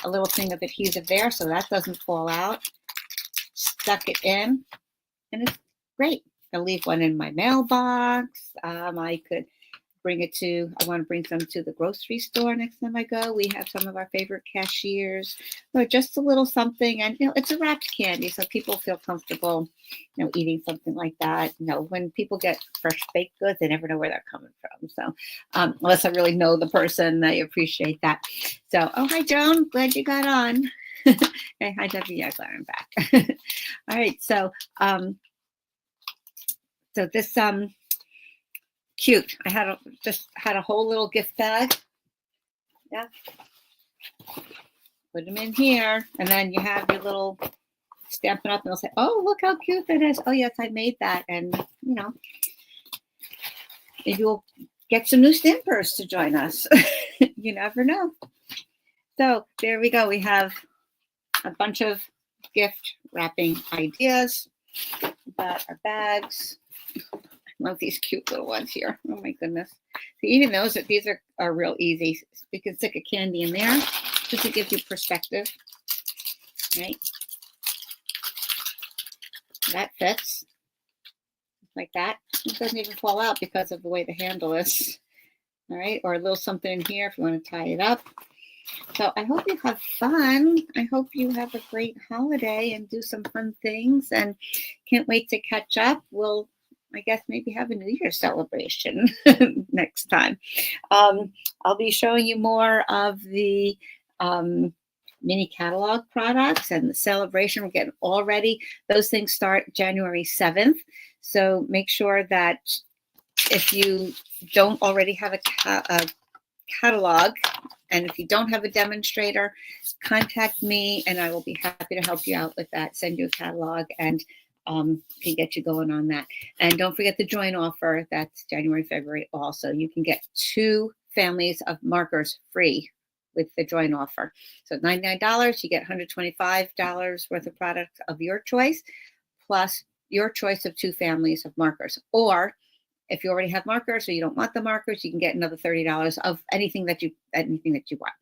a little thing of adhesive there so that doesn't fall out. Stuck it in, and it's great. I'll leave one in my mailbox. I could I want to bring some to the grocery store next time I go. We have some of our favorite cashiers, or just a little something. And, it's a wrapped candy, so people feel comfortable, eating something like that. When people get fresh baked goods, they never know where they're coming from. So unless I really know the person, I appreciate that. So, oh, hi, Joan. Glad you got on. Okay, hi, Debbie. Yeah, glad I'm back. All right. So, so this, cute. I just had a whole little gift bag. Yeah. Put them in here. And then you have your little Stamp It Up and they'll say, oh, look how cute that is. Oh, yes, I made that. And, maybe you'll get some new stampers to join us. You never know. So there we go. We have a bunch of gift wrapping ideas. We've got our bags. Love these cute little ones here. Oh my goodness. So even these are real easy. You can stick a candy in there just to give you perspective. Right? That fits. Like that. It doesn't even fall out because of the way the handle is. All right. Or a little something in here if you want to tie it up. So I hope you have fun. I hope you have a great holiday and do some fun things, and can't wait to catch up. We'll, I guess, maybe have a New Year's celebration next time. I'll be showing you more of the mini catalog products and the celebration. We're getting all ready. Those things start January 7th. So make sure that if you don't already have a catalog, and if you don't have a demonstrator, contact me and I will be happy to help you out with that. Send you a catalog and can get you going on that. And don't forget the joint offer. That's January, February also. You can get 2 families of markers free with the joint offer. So $99, you get $125 worth of product of your choice, plus your choice of 2 families of markers. Or if you already have markers or you don't want the markers, you can get another $30 of anything that you want.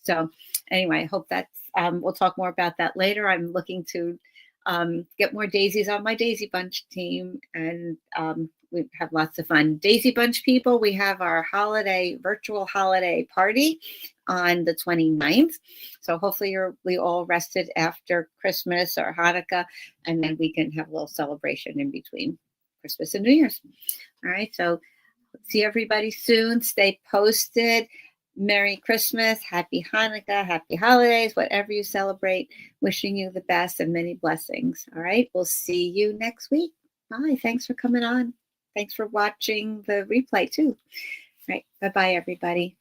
So anyway, I hope that's, we'll talk more about that later. I'm looking to get more daisies on my Daisy Bunch team, and we have lots of fun. Daisy Bunch people, we have our virtual holiday party on the 29th. So hopefully we all rested after Christmas or Hanukkah, and then we can have a little celebration in between Christmas and New Year's. All right, so see everybody soon. Stay posted. Merry Christmas, Happy Hanukkah, Happy Holidays, whatever you celebrate. Wishing you the best and many blessings. All right, we'll see you next week. Bye. Thanks for coming on. Thanks for watching the replay too. All right, bye-bye, everybody.